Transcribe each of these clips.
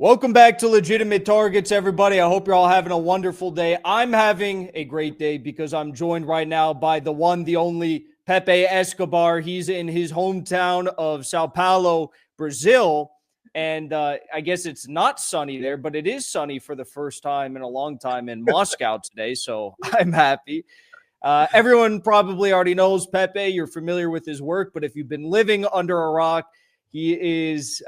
Welcome back to Legitimate Targets, everybody. I hope you're all having a wonderful day. I'm having a great day because I'm joined right now by the one, the only Pepe Escobar. He's in his hometown of Sao Paulo, Brazil. And I guess it's not sunny there, but it is sunny for the first time in a long time in Moscow today. So I'm happy. Everyone probably already knows Pepe. You're familiar with his work, but if you've been living under a rock, he is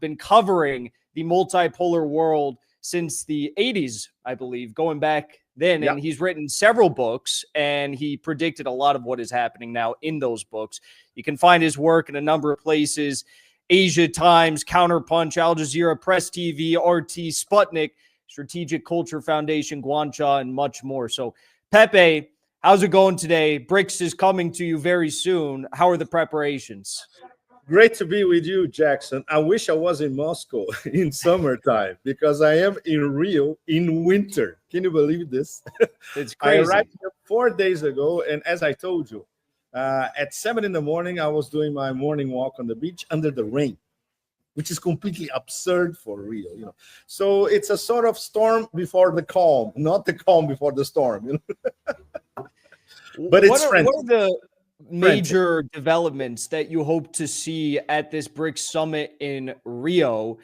been covering the multipolar world since the 80s, I believe, going back then. Yep. And he's written several books, and he predicted a lot of what is happening now in those books. You can find his work in a number of places: Asia Times, Counterpunch, Al Jazeera, Press TV, RT, Sputnik, Strategic Culture Foundation, Guancha, and much more. So, Pepe, how's it going today? Brics is coming to you very soon. How are the preparations? Great to be with you, Jackson. I wish I was in Moscow in summertime because I am in Rio in winter. Can you believe this? It's crazy. I arrived here 4 days ago, and as I told you, at 7 in the morning, I was doing my morning walk on the beach under the rain, which is completely absurd for Rio, you know. So it's a sort of storm before the calm, not the calm before the storm, you know. But it's friendly. What are the major developments that you hope to see at this Brics Summit in Rio?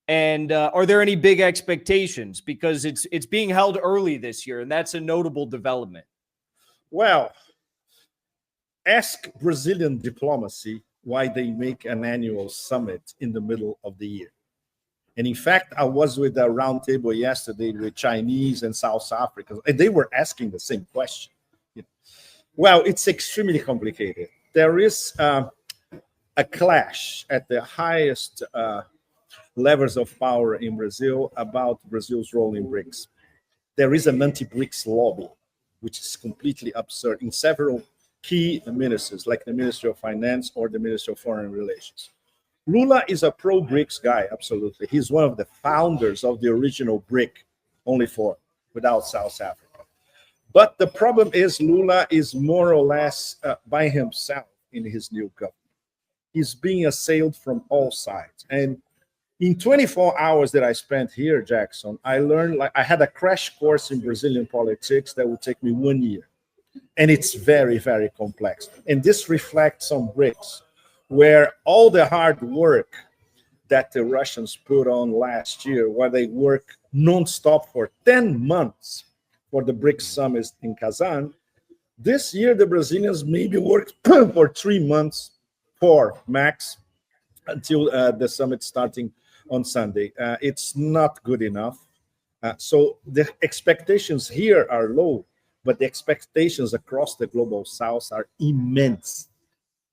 And are there any big expectations? Because it's being held early this year, and that's a notable development. Well, ask Brazilian diplomacy why they make an annual summit in the middle of the year. And in fact, I was with a roundtable yesterday with Chinese and South Africans, and they were asking the same question. Well, it's extremely complicated. There is a clash at the highest levels of power in Brazil about Brazil's role in BRICS. There is an anti-BRICS lobby, which is completely absurd in several key ministers, like the Ministry of Finance or the Ministry of Foreign Relations. Lula is a pro-BRICS guy, absolutely. He's one of the founders of the original BRIC, only four, without South Africa. But the problem is Lula is more or less by himself in his new government. He's being assailed from all sides. And in 24 hours that I spent here, Jackson, I learned, like, I had a crash course in Brazilian politics that would take me 1 year. And it's very, very complex. And this reflects on BRICS, where all the hard work that the Russians put on last year, where they work nonstop for 10 months, for the BRICS summit in Kazan. This year, the Brazilians maybe worked for 3 months, 4 max, until the summit starting on Sunday. It's not good enough. So the expectations here are low, but the expectations across the global south are immense.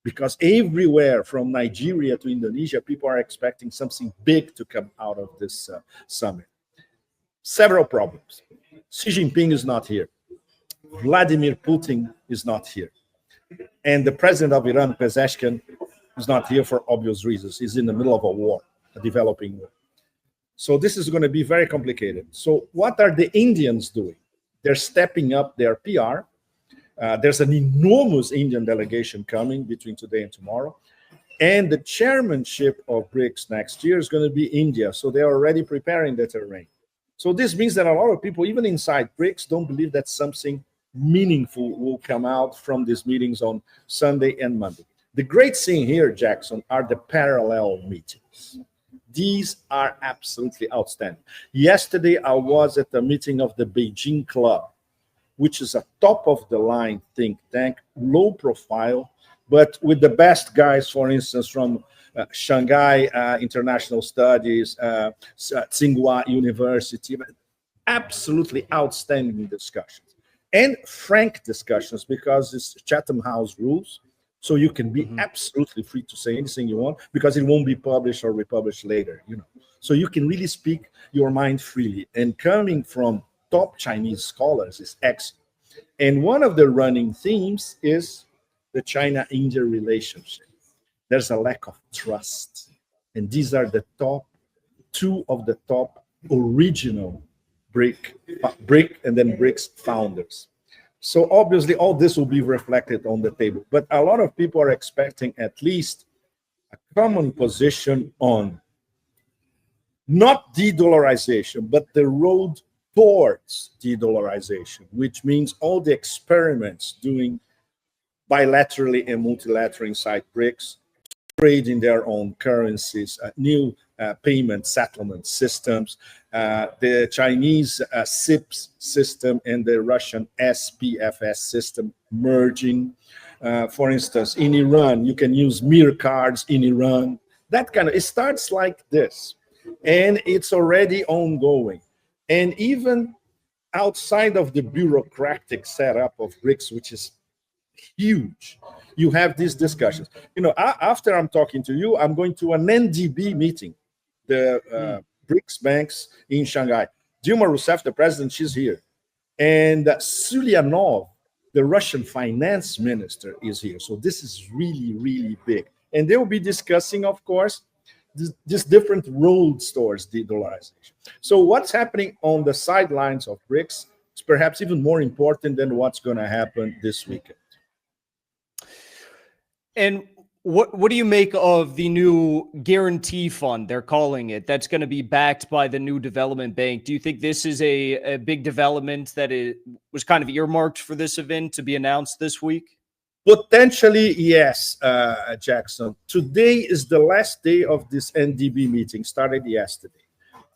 Because everywhere from Nigeria to Indonesia, people are expecting something big to come out of this summit. Several problems. Xi Jinping is not here. Vladimir Putin is not here. And the president of Iran, Pezeshkian, is not here for obvious reasons. He's in the middle of a war, a developing war. So this is going to be very complicated. So what are the Indians doing? They're stepping up their PR. There's an enormous Indian delegation coming between today and tomorrow. And the chairmanship of BRICS next year is going to be India. So they're already preparing the terrain. So this means that a lot of people, even inside BRICS, don't believe that something meaningful will come out from these meetings on Sunday and Monday. The great thing here, Jackson, are the parallel meetings. These are absolutely outstanding. Yesterday, I was at the meeting of the Beijing Club, which is a top-of-the-line think tank, low profile, but with the best guys, for instance, from Shanghai International Studies, Tsinghua University, absolutely outstanding discussions and frank discussions because it's Chatham House rules. So you can be absolutely free to say anything you want because it won't be published or republished later, you know. So you can really speak your mind freely. And coming from top Chinese scholars is excellent. And one of the running themes is the China-India relationship. There's a lack of trust. And these are the two of the top original BRIC and then BRICS founders. So obviously all this will be reflected on the table. But a lot of people are expecting at least a common position on not de-dollarization, but the road towards de-dollarization, which means all the experiments doing bilaterally and multilaterally inside Brics, trading their own currencies, new payment settlement systems, the Chinese CIPS system and the Russian SPFS system merging. For instance, in Iran, you can use Mir cards in Iran. That kind of, it starts like this, and it's already ongoing. And even outside of the bureaucratic setup of Brics, which is huge, you have these discussions. You know, after I'm talking to you, I'm going to an NDB meeting, the BRICS banks in Shanghai. Dilma Rousseff, the president, she's here. And Sulianov, the Russian finance minister, is here. So this is really, really big. And they will be discussing, of course, this different roads towards de-dollarization. So what's happening on the sidelines of BRICS is perhaps even more important than what's going to happen this weekend. And what do you make of the new guarantee fund, they're calling it, that's going to be backed by the new development bank? Do you think this is a big development that it was kind of earmarked for this event to be announced this week? Potentially, yes, Jackson. Today is the last day of this NDB meeting, started yesterday.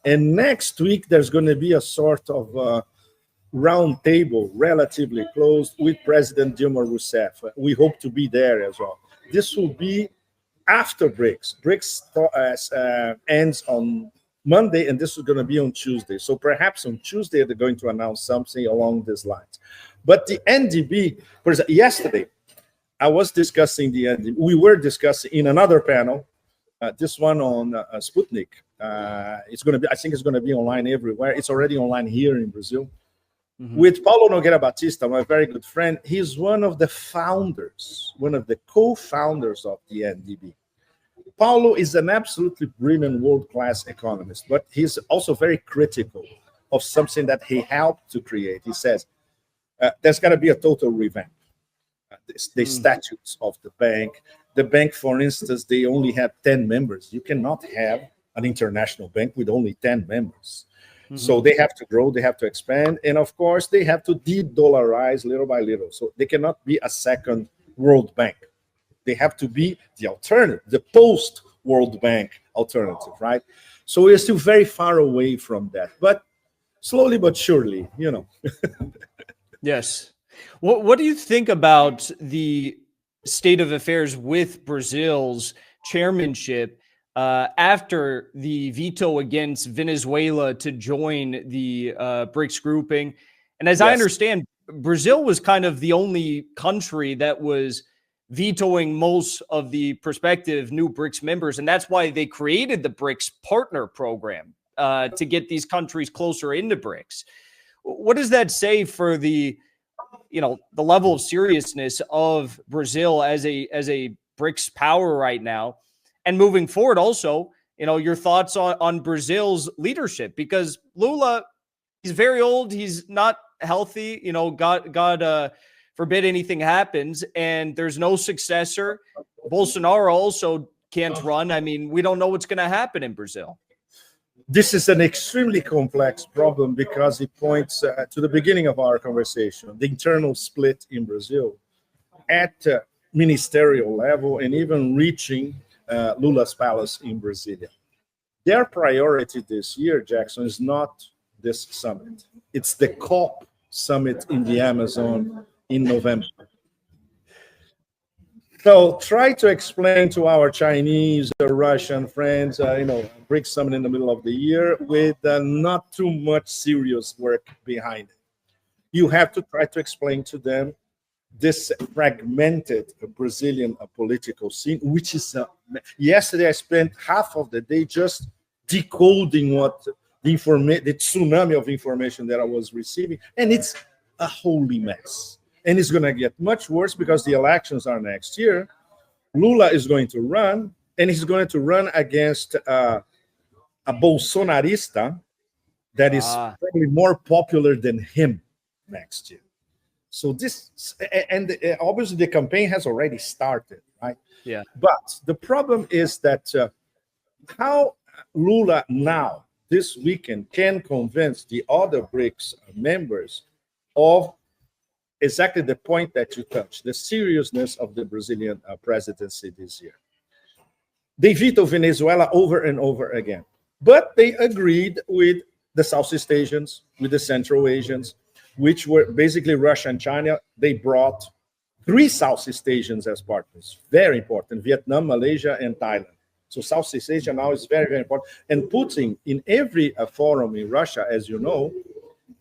And next week, there's going to be a sort of round table, relatively closed, with President Dilma Rousseff. We hope to be there as well. This will be after BRICS. BRICS ends on Monday, and this is going to be on Tuesday. So perhaps on Tuesday, they're going to announce something along these lines. But the NDB, for example, yesterday, I was discussing the NDB. We were discussing in another panel, this one on Sputnik. It's going to be, I think it's going to be online everywhere. It's already online here in Brazil. With Paulo Nogueira Batista, my very good friend. He's one of the founders, one of the co-founders of the NDB. Paulo is an absolutely brilliant world-class economist, but he's also very critical of something that he helped to create. He says, there's got to be a total revamp. The statutes of the bank. The bank, for instance, they only have 10 members. You cannot have an international bank with only 10 members. So they have to grow, they have to expand, and of course, they have to de-dollarize little by little. So they cannot be a second World Bank. They have to be the alternative, the post-World Bank alternative, right? So we're still very far away from that, but slowly but surely, you know. Yes. What do you think about the state of affairs with Brazil's chairmanship after the veto against Venezuela to join the BRICS grouping? And as I understand, Brazil was kind of the only country that was vetoing most of the prospective new BRICS members. And that's why they created the BRICS partner program to get these countries closer into BRICS. What does that say for the level of seriousness of Brazil as a BRICS power right now? And moving forward, also, your thoughts on Brazil's leadership, because Lula, he's very old. He's not healthy. God forbid anything happens, and there's no successor. Bolsonaro also can't run. I mean, we don't know what's going to happen in Brazil. This is an extremely complex problem because it points to the beginning of our conversation, the internal split in Brazil at ministerial level and even reaching Lula's palace in Brasilia. Their priority this year, Jackson, is not this summit. It's the COP summit in the Amazon in November. So try to explain to our Chinese or Russian friends, BRICS summit in the middle of the year with not too much serious work behind it. You have to try to explain to them this fragmented Brazilian political scene, which is yesterday I spent half of the day just decoding what the tsunami of information that I was receiving, and it's a holy mess. And it's going to get much worse because the elections are next year. Lula is going to run, and he's going to run against a Bolsonarista that is probably more popular than him next year. So this, and obviously the campaign has already started, right? Yeah. But the problem is that how Lula now, this weekend, can convince the other BRICS members of exactly the point that you touched, the seriousness of the Brazilian presidency this year. They vetoed Venezuela over and over again, but they agreed with the Southeast Asians, with the Central Asians, which were basically Russia and China. They brought 3 Southeast Asians as partners, very important, Vietnam, Malaysia, and Thailand. So Southeast Asia now is very, very important. And Putin, in every forum in Russia, as you know,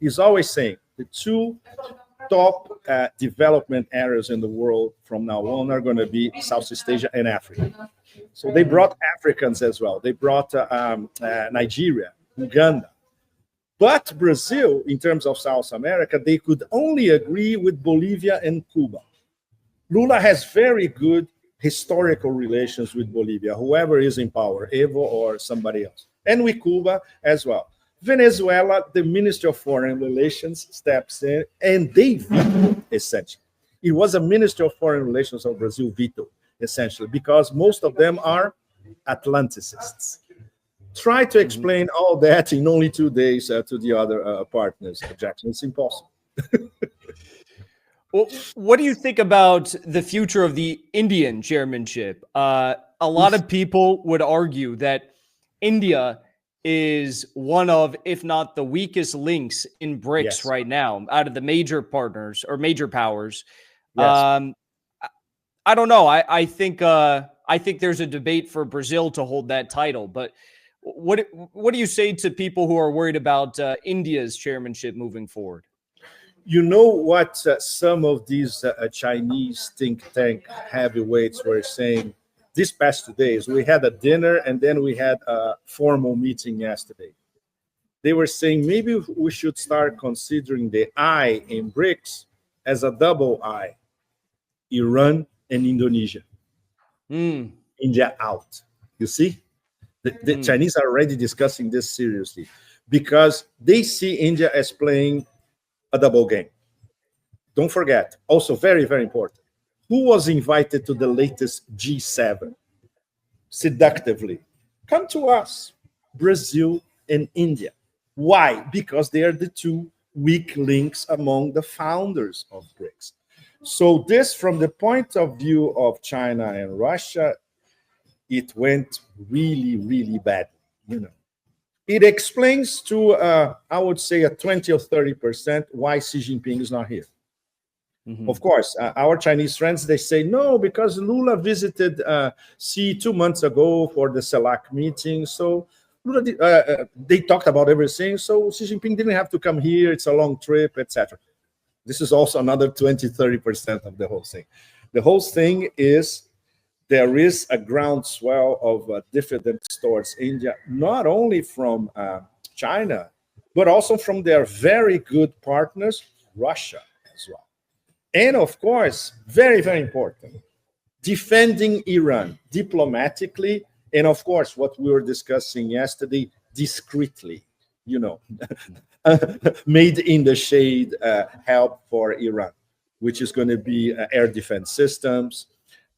is always saying the 2 top development areas in the world from now on are going to be Southeast Asia and Africa. So they brought Africans as well. They brought Nigeria, Uganda. But Brazil, in terms of South America, they could only agree with Bolivia and Cuba. Lula has very good historical relations with Bolivia, whoever is in power, Evo or somebody else, and with Cuba as well. Venezuela, the Ministry of Foreign Relations steps in, and they veto, essentially. It was a Ministry of Foreign Relations of Brazil veto, essentially, because most of them are Atlanticists. Try to explain all that in only 2 days to the other partners, Jackson. It's impossible. Well, what do you think about the future of the Indian chairmanship? A lot of people would argue that India is one of, if not the weakest links in BRICS right now, out of the major partners or major powers. Yes. I don't know. I think there's a debate for Brazil to hold that title, but what do you say to people who are worried about India's chairmanship moving forward? You know what some of these Chinese think tank heavyweights were saying these past 2 days? We had a dinner and then we had a formal meeting yesterday. They were saying maybe we should start considering the I in BRICS as a double I, Iran and Indonesia. India out. You see? The Chinese are already discussing this seriously because they see India as playing a double game. Don't forget, also very, very important, who was invited to the latest G7 seductively? Come to us, Brazil and India. Why? Because they are the 2 weak links among the founders of BRICS. So this, from the point of view of China and Russia, it went really, really badly, you know. It explains to, I would say, a 20 or 30% why Xi Jinping is not here. Of course, our Chinese friends, they say, no, because Lula visited Xi 2 months ago for the CELAC meeting. So Lula they talked about everything. So Xi Jinping didn't have to come here. It's a long trip, etc. This is also another 20, 30% of the whole thing. The whole thing is there is a groundswell of diffidence towards India, not only from China, but also from their very good partners, Russia as well. And of course, very, very important, defending Iran diplomatically, and of course, what we were discussing yesterday, discreetly, you know, made in the shade help for Iran, which is going to be air defense systems,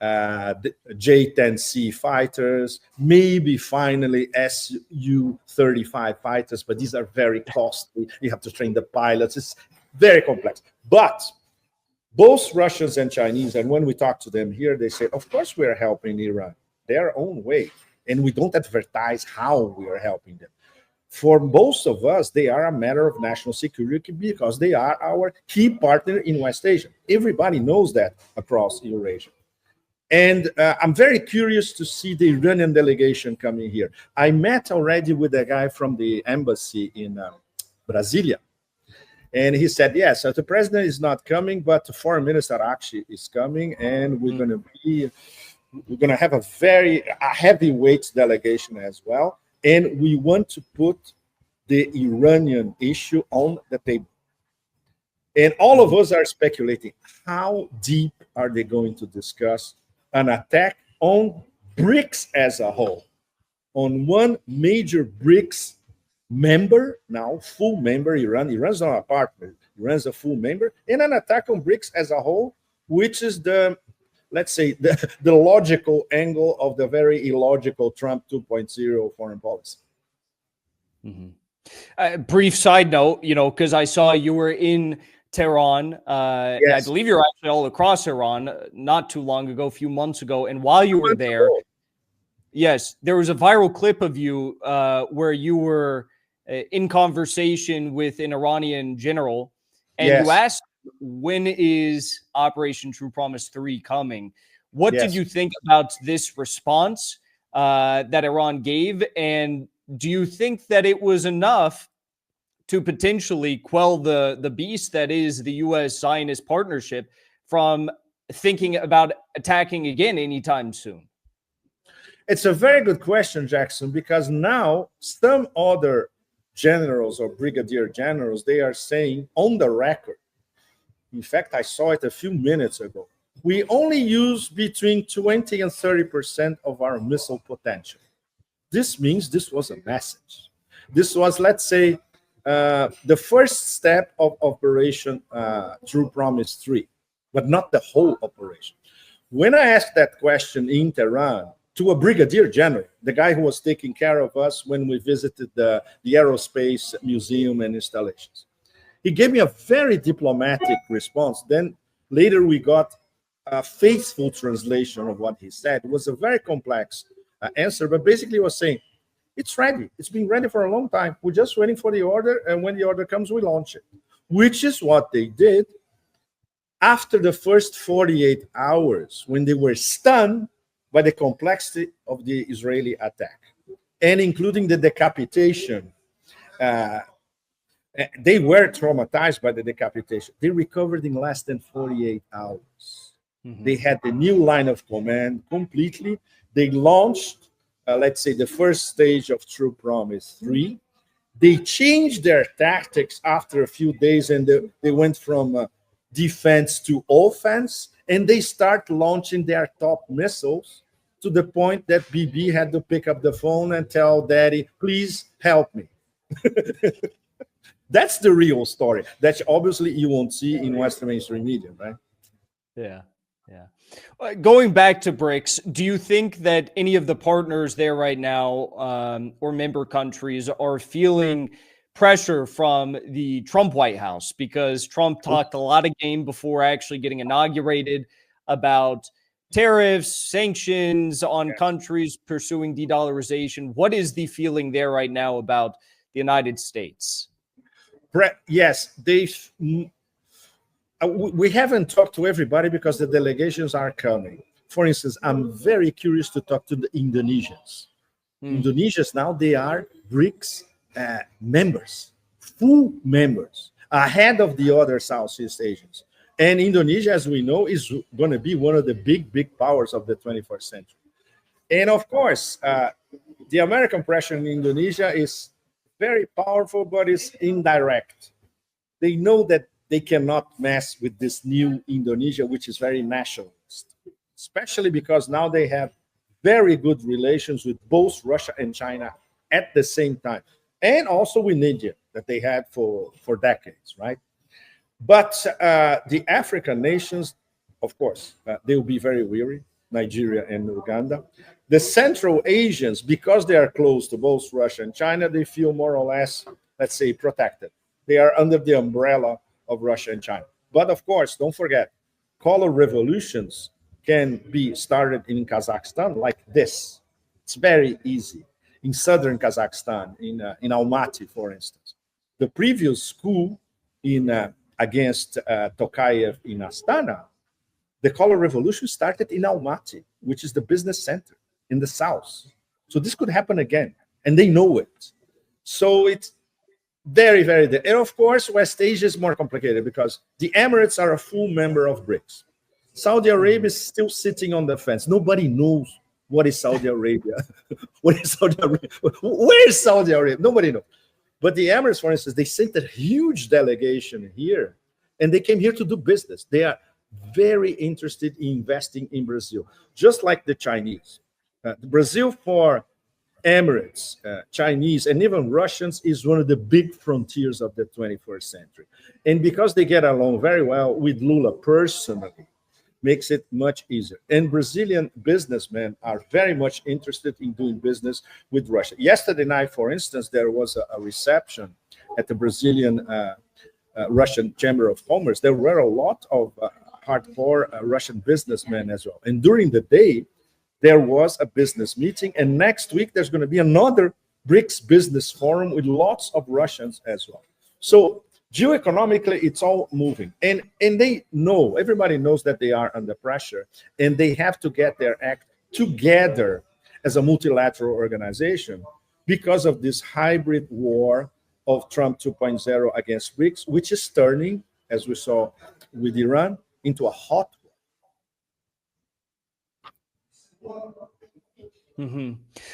the J-10C fighters, maybe finally Su-35 fighters, but these are very costly. You have to train the pilots. It's very complex. But both Russians and Chinese, and when we talk to them here, they say, of course we are helping Iran their own way, and we don't advertise how we are helping them. For most of us, they are a matter of national security because they are our key partner in West Asia. Everybody knows that across Eurasia. And I'm very curious to see the Iranian delegation coming here. I met already with a guy from the embassy in Brasilia. And he said, yes, the president is not coming, but the foreign minister actually is coming. And we're going to have a heavyweight delegation as well. And we want to put the Iranian issue on the table. And all of us are speculating, how deep are they going to discuss an attack on BRICS as a whole? On one major BRICS member, now full member, Iran. Iran's not a partner. Iran's a full member. And an attack on BRICS as a whole, which is the let's say, the logical angle of the very illogical Trump 2.0 foreign policy. Brief side note, because I saw you were in Tehran. Yes. I believe you're actually all across Iran not too long ago, a few months ago. And while you were there, yes, there was a viral clip of you where you were in conversation with an Iranian general, and Yes. you asked, when is Operation True Promise 3 coming? What Yes. did you think about this response that Iran gave? And do you think that it was enough to potentially quell the beast that is the U.S. Zionist partnership from thinking about attacking again anytime soon? It's a very good question, Jackson, because now some other generals or brigadier generals, they are saying on the record, in fact, I saw it a few minutes ago, we only use between 20 and 30% of our missile potential. This means this was a message. This was, let's say, the first step of Operation True Promise 3, but not the whole operation. When I asked that question in Tehran to a brigadier general, the guy who was taking care of us when we visited the Aerospace Museum and installations, he gave me a very diplomatic response. Then later we got a faithful translation of what he said. It was a very complex answer, but basically was saying, it's ready. It's been ready for a long time. We're just waiting for the order, and when the order comes, we launch it, which is what they did after the first 48 hours, when they were stunned by the complexity of the Israeli attack, and including the decapitation. They were traumatized by the decapitation. They recovered in less than 48 hours. They had the new line of command completely. They launched, let's say, the first stage of True Promise 3. They changed their tactics after a few days, and they went from defense to offense, and they start launching their top missiles to the point that BB had to pick up the phone and tell Daddy, please help me. That's the real story. That obviously you won't see in Western mainstream media, right? Yeah. Going back to Brics, do you think that any of the partners there right now or member countries are feeling pressure from the Trump White House? Because Trump talked a lot of game before actually getting inaugurated about tariffs, sanctions on countries pursuing de-dollarization. What is the feeling there right now about the United States? Yes, we haven't talked to everybody because the delegations are coming. For instance, I'm very curious to talk to the Indonesians. Indonesians now, they are BRICS members, full members, ahead of the other Southeast Asians. And Indonesia, as we know, is going to be one of the big powers of the 21st century. And of course, the American pressure in Indonesia is very powerful, but it's indirect. They know that they cannot mess with this new Indonesia, which is very nationalist, especially because now they have very good relations with both Russia and China at the same time, and also with India that they had for decades, right? But the African nations, of course, they will be very weary, Nigeria and Uganda. The Central Asians, because they are close to both Russia and China, they feel more or less, let's say, protected. They are under the umbrella of Russia and China. But of course, don't forget, color revolutions can be started in Kazakhstan like this. It's very easy. In southern Kazakhstan, in Almaty, for instance. The previous coup against Tokayev in Astana, the color revolution started in Almaty, which is the business center in the south. So this could happen again, and they know it. So it's very, very, and of course, West Asia is more complicated because the Emirates are a full member of BRICS. Saudi Arabia is still sitting on the fence. Nobody knows what is Saudi Arabia. What is Saudi Arabia? Where is Saudi Arabia? Nobody knows. But the Emirates, for instance, they sent a huge delegation here, and they came here to do business. They are very interested in investing in Brazil, just like the Chinese. Brazil for Emirates, Chinese, and even Russians is one of the big frontiers of the 21st century. And because they get along very well with Lula personally, makes it much easier. And Brazilian businessmen are very much interested in doing business with Russia. Yesterday night, for instance, there was a reception at the Brazilian Russian Chamber of Commerce. There were a lot of hardcore Russian businessmen as well. And during the day, there was a business meeting. And next week, there's going to be another Brics business forum with lots of Russians as well. So geoeconomically, it's all moving. And they know, everybody knows that they are under pressure, and they have to get their act together as a multilateral organization because of this hybrid war of Trump 2.0 against Brics, which is turning, as we saw with Iran, into a hot war. Mm-hmm.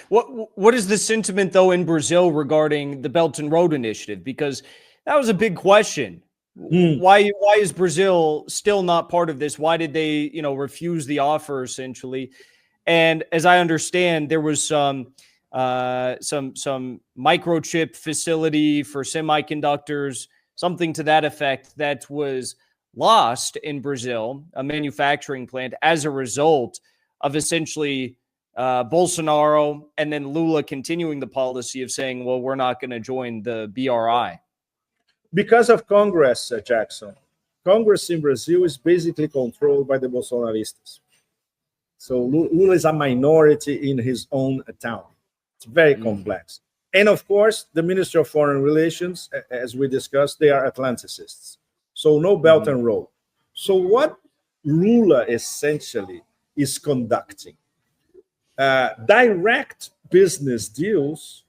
What is the sentiment, though, in Brazil regarding the Belt and Road Initiative? Because that was a big question. Why is Brazil still not part of this? Why did they, refuse the offer essentially? And as I understand, there was some microchip facility for semiconductors, something to that effect, that was lost in Brazil, a manufacturing plant, as a result of essentially Bolsonaro and then Lula continuing the policy of saying, well, we're not going to join the BRI. Because of Congress, Jackson. Congress in Brazil is basically controlled by the Bolsonaristas. So Lula is a minority in his own town. It's very complex. And of course, the Ministry of Foreign Relations, as we discussed, they are Atlanticists. So no Belt and Road. So what Lula essentially is conducting? Direct business deals,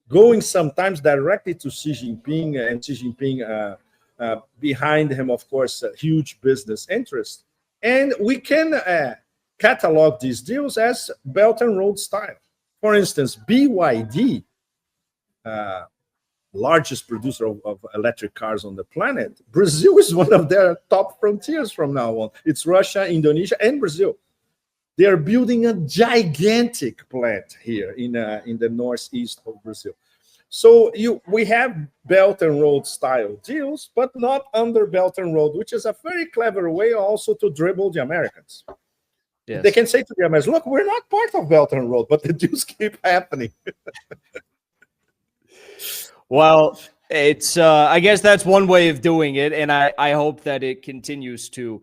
going sometimes directly to Xi Jinping, and Xi Jinping behind him, of course, huge business interests. And we can catalog these deals as Belt and Road style. For instance, BYD, largest producer of electric cars on the planet, Brazil is one of their top frontiers from now on. It's Russia, Indonesia, and Brazil. They are building a gigantic plant here in the northeast of Brazil. So we have Belt and Road style deals, but not under Belt and Road, which is a very clever way also to dribble the Americans. Yes. They can say to the Americans, look, we're not part of Belt and Road, but the deals keep happening. Well, it's I guess that's one way of doing it, and I hope that it continues to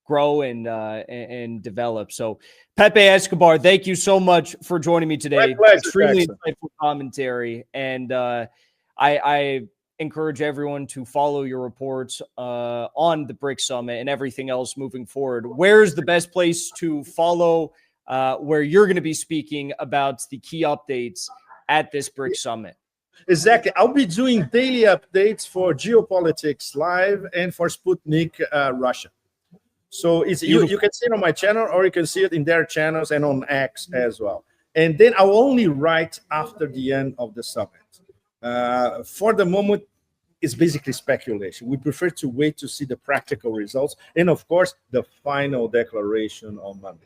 grow and develop. So, Pepe Escobar, thank you so much for joining me today. My pleasure, Extremely Jackson. insightful commentary, and I encourage everyone to follow your reports on the Brics Summit and everything else moving forward. Where's the best place to follow where you're going to be speaking about the key updates at this Brics Summit? Exactly. I'll be doing daily updates for Geopolitics Live and for Sputnik Russia. So you can see it on my channel, or you can see it in their channels and on X as well. And then I'll only write after the end of the summit. For the moment, it's basically speculation. We prefer to wait to see the practical results. And of course, the final declaration on Monday.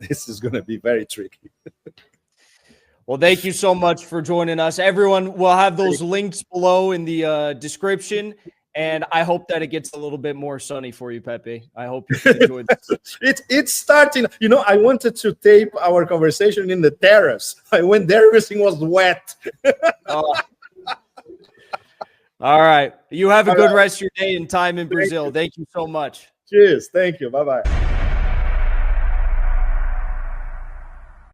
This is going to be very tricky. Well, thank you so much for joining us. Everyone, we'll have those links below in the description. And I hope that it gets a little bit more sunny for you, Pepe. I hope you enjoyed this. It's starting. You know, I wanted to tape our conversation in the terrace. I went there, everything was wet. All right. You have a good rest of your day and time in Brazil. Thank you so much. Cheers. Thank you. Bye-bye.